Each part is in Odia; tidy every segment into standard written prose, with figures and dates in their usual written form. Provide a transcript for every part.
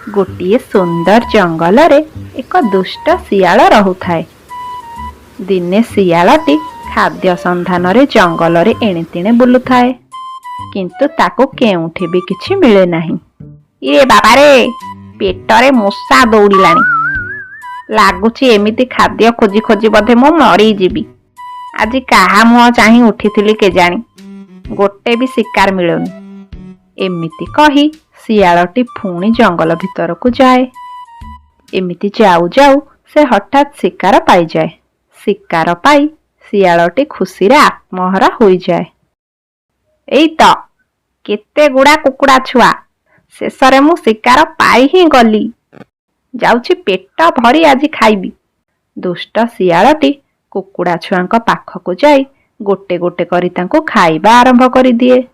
गोटिए सुंदर जंगल रे एक दुष्ट शियाल रहुथाए। दिने शियालटी खाद्य संधान रे जंगल रे एणे तेणे बुलुथाए, किंतु ताको केउठी भी किछि मिले नाही। ए बाबा रे, पेटरे मूषा दौड़िलाणी। लागुची एमिति खाद्य खोजी खोजी बधे मु मरी जीवी। आज काहा मुह चाही उठिथिली केजाणी, गोटे भी शिकार मिलुनी। एमिति कही शियालटी पुणी जंगल भितर को जाए। एमिति जाऊ जाऊ से हठात शिकार पाई जाए। शिकार पाई शियालटी खुशी रे आत्महरा होई जाए। एई तो केते गुड़ा कुकुड़ा छुआ, शेषरे मु शिकार पाई ही गली। जाउछि पेट भरी आज खाइबी। दुष्ट शियालटी कुकुड़ा छुआंक पाखकु जाई गोटे गोटे करी तांको खाइबा आरंभ करि दिए।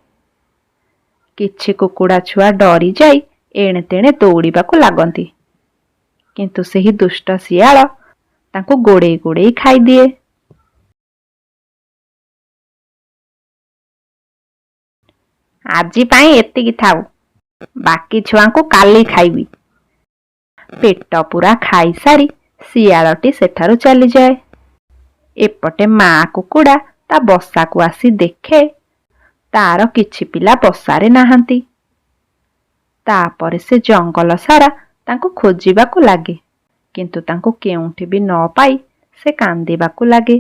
किछि कुकुड़ा छुआ डरी जाई एणे तेणे दौड़िबाकु लागंती, किंतु सेही दुष्ट शियाल तांको गोड़ेई गोड़ेई खाई दिए। आजी पाई एतिकी थाउ, बाकी छुआंको काली खाइबी। पेट पूरा खाई सारी शियालटी सेठारु चली जाए। एपटे माँ कुकुड़ा ता बसा को आसी देखे तार किछि पिला बसारे नाहांती। तापरे से जंगल सारा तांको खोजिबाकु लागे, किंतु तांको केउठी भी न पाई से कांदिबाकु लागे।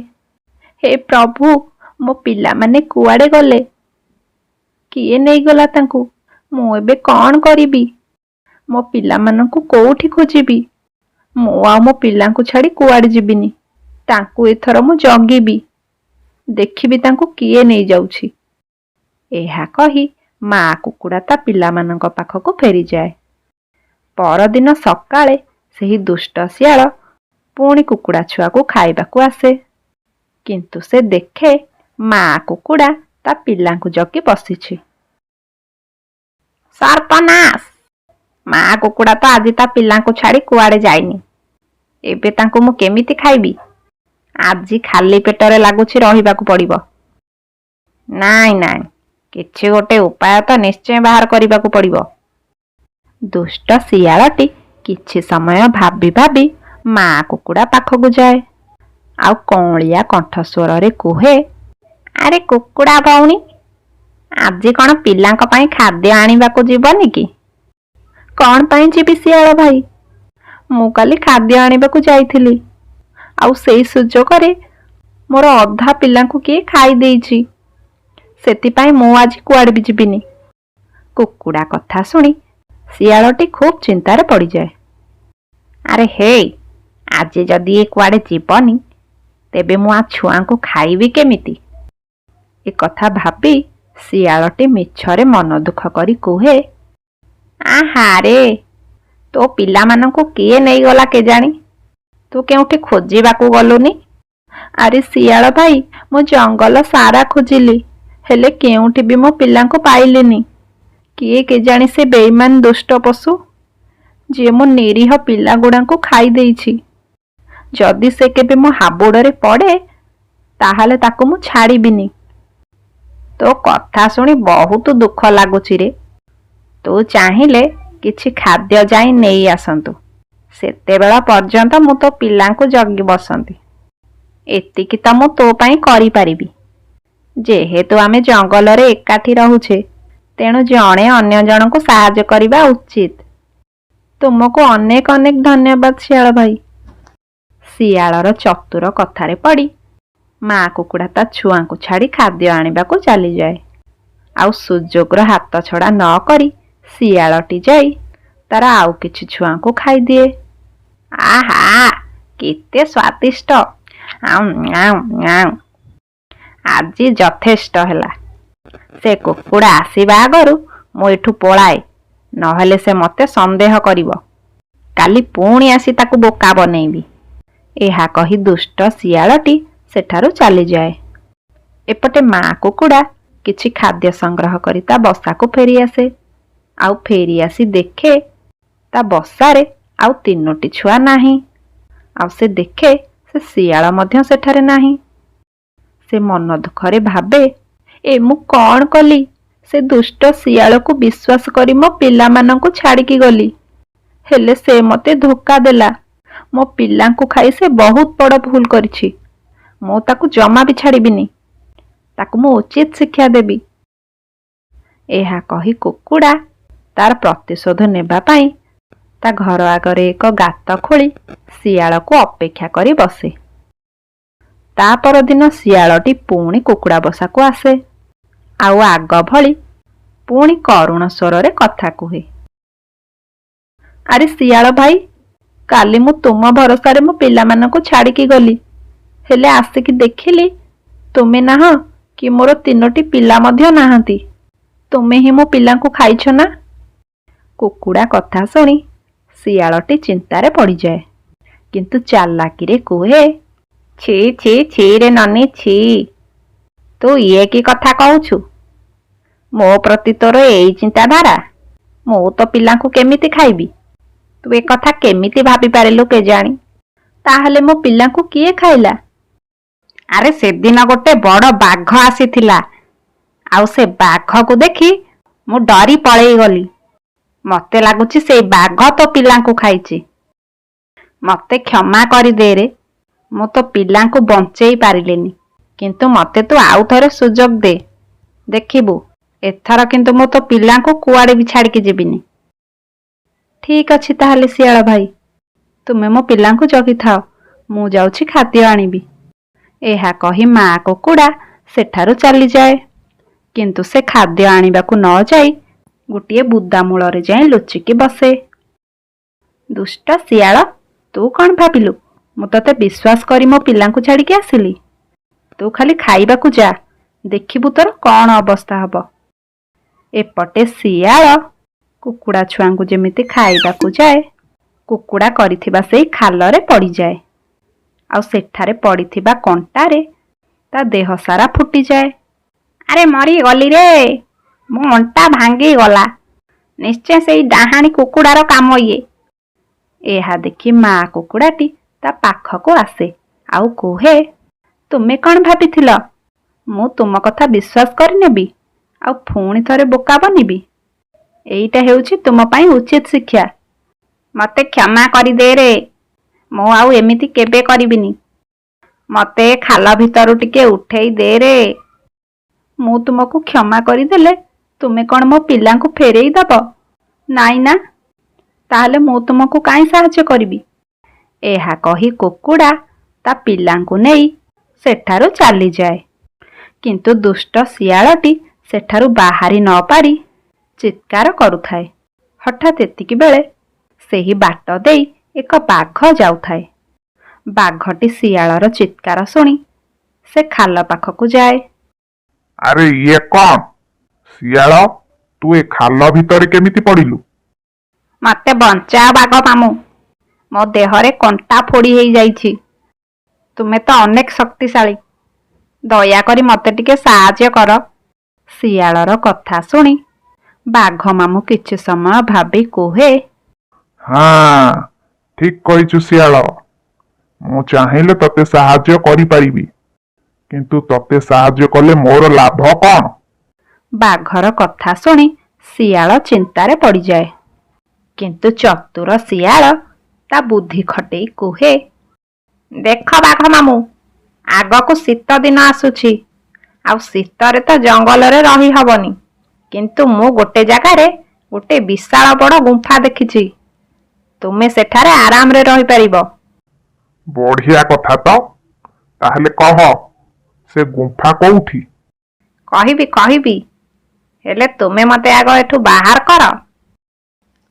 हे प्रभु, मो पिला माने कुआडे गले? किए नहीं गला तांको? मु एबे कौन करिबी? मो पिला मानकु कोउठी खोजिबी? मु आ मो पिलांकु छाड़ी कुआडे जिबिनी। तांकु एथर मु जगिबी, देखिबी तांकु किए नहीं जाउछि। एहा कही माँ कुकुड़ा ता पिला मानक पाखकु फेरी जाए। परदिन सकाळे सेही दुष्ट शियाल पुणी कुकुड़ा छुआ को खाइबाकु आसे, किंतु से देखे माँ कुकुड़ा ता पिलांकु जगी बसिछि। सर्पनाश! माँ कुकुड़ा तो आज ता पिलांकु छाड़ी कुआडे जाइनी। एबे तांकु मु केमिति खाइबी? आजी खाली पेटरे लागुछि रहिबाकु पड़िबो। नाई नाई, किछि गोटे उपाय तो निश्चय बाहर करिबाकु पड़िबो। दुष्ट शियालटी किछि समय भाबी भाबी माँ कुकुड़ा पाखकु जाए। आउ कौलिया कंठस्वर रे कुहे, अरे कुकुड़ा भौणी, आजी कौन पिलांक पाई खाद्य आनिबाकु जीवनी कि? कौन पाई जीवी शियाल भाई? मु काली खाद्य आनिबाकु जाइथिली, आउ सेई सुजोगरे मोर अधा पिलांकु किए खाई देइछि। सेतिपाई मु आज कुआडे भी जीविनी। कुकुड़ा कथा सुनी शियालटी खूब चिंतारे पड़ी जाए। अरे हे, आज जदि ए कुआडे जीवनी, तेबे मु आ छुआंकु खाइबी केमिति? ए कथा भाबी शियालटी मिछरे मन दुख करी कुहे, आहा रे, तो पिला मानकु किए नहीं गला केजानी? तू केउठी खोजिबाकू गलुनी? अरे शियाल भाई, मु जंगल सारा खोजिली, हेले केउठी भी मो पिलांको पाइलिनी। किए केजानी से बेईमान दुष्ट पशु जे मो निरीह पिला गुड़ांको खाई देइछि। जदि से केबे मो हाबुड़रे पड़े, ताहाले ताको मु छाड़िबिनी। तो कथा सुनी बहुत दुख लागुछि रे। तू चाहिले किछि खाद्य जाई नेई आसंतु, सेतेबेला पर्यंत मु तो पिलांकु जगी बसंती। एतिकी तो मु तो पाई करि पारिबी। जेहेतु आमे जंगल रे एकाठी रहुछे, तेणु जणे अन्य जनकु सहाय्य करिबा उचित। तुमको अनेक अनेक धन्यवाद शियाल भाई। शियालर चतुर कथारे पड़ी माँ कुकुड़ा ता छुआंकु छाड़ी खाद्य आनिबाकु चली जाए। आउ सुजोगर हाथ छड़ा न करी शियालटी जाई तार आउ किछि छुआंकु खाई दिए। आहा, केते स्वादिष्ट! आजी यथेष्ट हला। से कुकुड़ा आसीबा आगरु मु एठु पळाए, नहेले से मते संदेह करिवो। काली पुणी आसी ताकु बोका बनेइबी। एहा कही दुष्ट शियालटी सेठारु चली जाए। एपटे माँ कुकुड़ा किछि खाद्य संग्रह करी ता बसाकु फेरी आसे। आउ फेरी आसी देखे ता बसारे आउ तीनोटी छुआ नाही। आउ से देखे से शियाल मध्य सेठारे नाही। से मन दुखरे भाबे, ए मु कौन कली? से दुष्ट शियाल को विश्वास करी मो पिला मानकु छाड़ी की गली। ହେଲେ ସେ ମତେ ଧୋକା ଦେଲା। ମୋ ପିଲାଙ୍କୁ ଖାଇ ସେ ବହୁତ ବଡ଼ ଭୁଲ କରିଛି। ମୁଁ ତାକୁ ଜମା ବି ଛାଡ଼ିବିନି। ତାକୁ ମୁଁ ଉଚିତ ଶିକ୍ଷା ଦେବି। ଏହା କହି କୁକୁଡ଼ା ତାର ପ୍ରତିଶୋଧ ନେବା ପାଇଁ ତା ଘର ଆଗରେ ଏକ ଗାତ ଖୋଳି ଶିଆଳକୁ ଅପେକ୍ଷା କରି ବସେ। ତା ପରଦିନ ଶିଆଳଟି ପୁଣି କୁକୁଡ଼ା ବସାକୁ ଆସେ। ଆଉ ଆଗ ଭଳି ପୁଣି କରୁଣ ସ୍ୱରରେ କଥା କୁହେ। ଆରେ ଶିଆଳ ଭାଇ, କାଲି ମୁଁ ତୁମ ଭରସାରେ ମୋ ପିଲାମାନଙ୍କୁ ଛାଡ଼ିକି ଗଲି। ହେଲେ ଆସିକି ଦେଖିଲି ତୁମେ ନାହଁ କି ମୋର 3ଟି ପିଲା ମଧ୍ୟ ନାହାନ୍ତି। ତୁମେ ହିଁ ମୋ ପିଲାଙ୍କୁ ଖାଇଛ ନା? କୁକୁଡ଼ା କଥା ଶୁଣି ଶିଆଳଟି ଚିନ୍ତାରେ ପଡ଼ିଯାଏ। କିନ୍ତୁ ଚାଲାକିରେ କୁହେ, ଛି ଛି ଛି ରେ ନନି ଛି। ତୁ ଇଏ କି କଥା କହୁଛୁ? ମୋ ପ୍ରତି ତୋର ଏଇ ଚିନ୍ତାଧାରା? ମୁଁ ତ ପିଲାଙ୍କୁ କେମିତି ଖାଇବି? ତୁ ଏ କଥା କେମିତି ଭାବିପାରିଲୁ କେଜାଣି? ତାହେଲେ ମୋ ପିଲାଙ୍କୁ କିଏ ଖାଇଲା? ଆରେ ସେଦିନ ଗୋଟେ ବଡ଼ ବାଘ ଆସିଥିଲା। ଆଉ ସେ ବାଘକୁ ଦେଖି ମୁଁ ଡରି ପଳେଇ ଗଲି। ମତେ ଲାଗୁଛି ସେଇ ବାଘ ତୋ ପିଲାଙ୍କୁ ଖାଇଛି। ମତେ କ୍ଷମା କରିଦେ ରେ। ମୁଁ ତୋ ପିଲାଙ୍କୁ ବଞ୍ଚେଇ ପାରିଲିନି। କିନ୍ତୁ ମତେ ତୁ ଆଉ ଥରେ ସୁଯୋଗ ଦେ। ଦେଖିବୁ, ଏଥର କିନ୍ତୁ ମୁଁ ତୋ ପିଲାଙ୍କୁ କୁଆଡ଼େ ବି ଛାଡ଼ିକି ଯିବିନି। ଠିକ୍ ଅଛି ତାହେଲେ ଶିଆଳ ଭାଇ, ତୁମେ ମୋ ପିଲାଙ୍କୁ ଜଗିଥାଅ। ମୁଁ ଯାଉଛି ଖାଦ୍ୟ ଆଣିବି। ଏହା କହି ମା କୁକୁଡ଼ା ସେଠାରୁ ଚାଲିଯାଏ। କିନ୍ତୁ ସେ ଖାଦ୍ୟ ଆଣିବାକୁ ନ ଯାଇ ଗୋଟିଏ ବୁଦା ମୂଳରେ ଯାଇ ଲୁଚିକି ବସେ। ଦୁଷ୍ଟ ଶିଆଳ, ତୁ କ'ଣ ଭାବିଲୁ ମୁଁ ତତେ ବିଶ୍ୱାସ କରି ମୋ ପିଲାଙ୍କୁ ଛାଡ଼ିକି ଆସିଲି? ତୁ ଖାଲି ଖାଇବାକୁ ଯା, ଦେଖିବୁ ତୋର କ'ଣ ଅବସ୍ଥା ହବ। ଏପଟେ ଶିଆଳ କୁକୁଡ଼ା ଛୁଆଙ୍କୁ ଯେମିତି ଖାଇବାକୁ ଯାଏ, କୁକୁଡ଼ା କରିଥିବା ସେଇ ଖାଲରେ ପଡ଼ିଯାଏ। ଆଉ ସେଠାରେ ପଡ଼ିଥିବା କଣ୍ଟାରେ ତା ଦେହ ସାରା ଫୁଟିଯାଏ। ଆରେ ମରିଗଲି ରେ, ମୋ ଅଣ୍ଟା ଭାଙ୍ଗିଗଲା। ନିଶ୍ଚୟ ସେଇ ଡାହାଣୀ କୁକୁଡ଼ାର କାମ ଇଏ। ଏହା ଦେଖି ମା କୁକୁଡ଼ାଟି ତା ପାଖକୁ ଆସେ ଆଉ କୁହେ, ତୁମେ କ'ଣ ଭାବିଥିଲ ମୁଁ ତୁମ କଥା ବିଶ୍ୱାସ କରିନେବି ଆଉ ପୁଣି ଥରେ ବୋକା ବନିବି? ଏଇଟା ହେଉଛି ତୁମ ପାଇଁ ଉଚିତ ଶିକ୍ଷା। ମତେ କ୍ଷମା କରିଦେ ରେ। ମୁଁ ଆଉ ଏମିତି କେବେ କରିବିନି। ମତେ ଖାଲ ଭିତରୁ ଟିକେ ଉଠେଇ ଦେ ରେ। ମୁଁ ତୁମକୁ କ୍ଷମା କରିଦେଲେ ତୁମେ କ'ଣ ମୋ ପିଲାଙ୍କୁ ଫେରେଇ ଦବ? ନାଇଁ ନା? ତାହେଲେ ମୁଁ ତୁମକୁ କାହିଁ ସାହାଯ୍ୟ କରିବି? ଏହା କହି କୁକୁଡ଼ା ତା ପିଲାଙ୍କୁ ନେଇ ସେଠାରୁ ଚାଲିଯାଏ। କିନ୍ତୁ ଦୁଷ୍ଟ ଶିଆଳଟି ସେଠାରୁ ବାହାରି ନ ପାରି ଚିତ୍କାର କରୁଥାଏ। ହଠାତ୍ ଏତିକି ବେଳେ ସେହି ବାଟ ଦେଇ ଏକ ବାଘ ଯାଉଥାଏ। ବାଘଟି ଶିଆଳର ଚିତ୍କାର ଶୁଣି ସେ ଖାଲ ପାଖକୁ ଯାଏ। ଆରେ ଇଏ କ'ଣ? ଶିଆଳ, ତୁ ଏ ଖାଲ ଭିତରେ କେମିତି ପଡ଼ିଲୁ? ମତେ ବଞ୍ଚାଅ ବାଘ ମାମୁଁ, ମୋ ଦେହରେ କଣ୍ଟା ଫୋଡ଼ି ହେଇଯାଇଛି। ତୁମେ ତ ଅନେକ ଶକ୍ତିଶାଳୀ, ଦୟାକରି ମତେ ଟିକେ ସାହାଯ୍ୟ କର। ଶିଆଳର କଥା ଶୁଣି ବାଘ ମାମୁଁ କିଛି ସମୟ ଭାବି କୁହେ, ହଁ, ଠିକ କହିଛୁ ଶିଆଳ। ମୁଁ ଚାହିଁଲେ ତତେ ସାହାଯ୍ୟ କରିପାରିବି, କିନ୍ତୁ ତତେ ସାହାଯ୍ୟ କଲେ ମୋର ଲାଭ କ'ଣ? ବାଘର କଥା ଶୁଣି ଶିଆଳ ଚିନ୍ତାରେ ପଡ଼ିଯାଏ। କିନ୍ତୁ ଚତୁର ଶିଆଳ ତା ବୁଦ୍ଧି ଖଟେଇ କୁହେ, ଦେଖ ବାଘ ମାମୁଁ, ଆଗକୁ ଶୀତ ଦିନ ଆସୁଛି। ଆଉ ଶୀତରେ ତ ଜଙ୍ଗଲରେ ରହି ହବନି। କିନ୍ତୁ ମୁଁ ଗୋଟେ ଜାଗାରେ ଗୋଟେ ବିଶାଳ ବଡ଼ ଗୁମ୍ଫା ଦେଖିଛି। ତୁମେ ସେଠାରେ ଆରାମରେ ରହିପାରିବ। ବଢିଆ କଥା ତ। ତାହେଲେ କହ, ସେ ଗୁମ୍ଫା କୋଉଠି? କହିବି, ହେଲେ ତୁମେ ମତେ ଆଗ ଏଠୁ ବାହାର କର।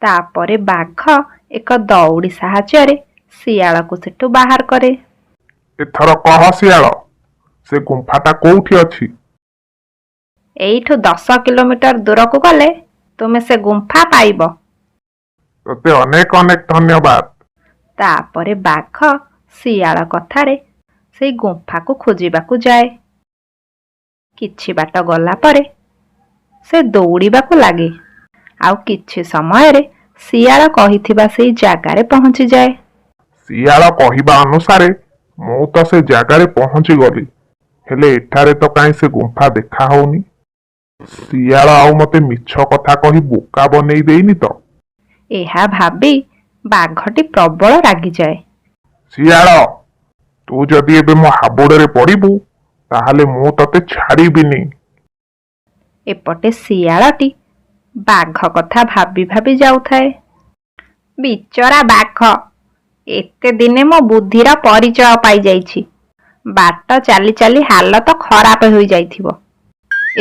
ତାପରେ ବାଘ ଏକ ଦଉଡ଼ି ସାହାଯ୍ୟରେ ଶିଆଳକୁ ସେଠୁ ବାହାର କରେ। ଏଥର କହ ଶିଆଳ, ସେ ଗୁମ୍ଫାଟା କୋଉଠି ଅଛି? ଏଇଠୁ 10 କିଲୋମିଟର ଦୂରକୁ ଗଲେ ତୁମେ ସେ ଗୁମ୍ଫା ପାଇବ। ତତେ ଅନେକ ଅନେକ ଧନ୍ୟବାଦ। ତାପରେ ବାଘ ଶିଆଳ କଥାରେ ସେଇ ଗୁମ୍ଫାକୁ ଖୋଜିବାକୁ ଯାଏ। କିଛି ବାଟ ଗଲା ପରେ ସେ ଦୌଡ଼ିବାକୁ ଲାଗେ। ଆଉ କିଛି ସମୟରେ ଶିଆଳ କହିଥିବା ସେଇ ଜାଗାରେ ପହଞ୍ଚିଯାଏ। ଶିଆଳ କହିବା ଅନୁସାରେ ମୁଁ ତ ସେ ଜାଗାରେ ପହଞ୍ଚିଗଲି, ହେଲେ ଏଠାରେ ତ କାହିଁ ସେ ଗୁମ୍ଫା ଦେଖା ହଉନି। ଶିଆଳ ଆଉ ମତେ ମିଛ କଥା କହି ବୋକା ବନେଇ ଦେଇନି ତ? ଏହା ଭାବି ବାଘଟି ପ୍ରବଳ ରାଗିଯାଏ। ଶିଆଳ, ତୁ ଯଦି ଏବେ ମୋ ହାବୁଡରେ ପଡିବୁ ତାହେଲେ ମୁଁ ତତେ ଛାଡ଼ିବିନି। ଏପଟେ ଶିଆଳଟି ବାଘ କଥା ଭାବି ଭାବି ଯାଉଥାଏ। ବିଚରା ବାଘ, ଏତେ ଦିନେ ମୋ ବୁଦ୍ଧିର ପରିଚୟ ପାଇଯାଇଛି। ବାଟ ଚାଲି ଚାଲି ହାଲତ ଖରାପ ହୋଇଯାଇଥିବ।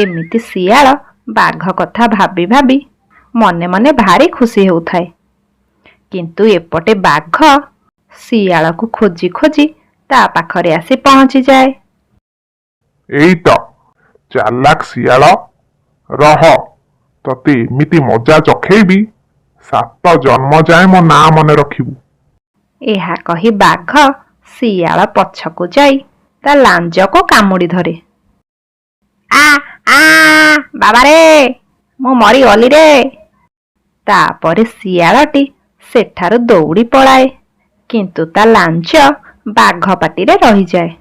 ଏମିତି ଶିଆଳ ବାଘ କଥା ଭାବି ଭାବି ମନେ ମନେ ଭାରି ଖୁସି ହେଉଥାଏ। କିନ୍ତୁ ଏପଟେ ବାଘ ଶିଆଳକୁ ଖୋଜି ଖୋଜି ତା ପାଖରେ ଆସି ପହଞ୍ଚିଯାଏ। ଏଇ ତ ଚାଲାକ ଶିଆଳ, ରହ ତତେ ଏମିତି ମଜା ଚଖେଇବି 7 ଜନ୍ମ ଯାଏ ମୋ ନାଁ ମନେ ରଖିବୁ। ଏହା କହି ବାଘ ଶିଆଳ ପଛକୁ ଯାଇ ତା ଲାଞ୍ଜକୁ କାମୁଡ଼ି ଧରେ। ଆ ଆ ବାବାରେ, ମୁଁ ମରିଗଲି ରେ। ତାପରେ ଶିଆଳଟି ସେଠାରୁ ଦୌଡ଼ି ପଳାଏ। କିନ୍ତୁ ତା ଲାଞ୍ଜ ବାଘ ପାଟିରେ ରହିଯାଏ।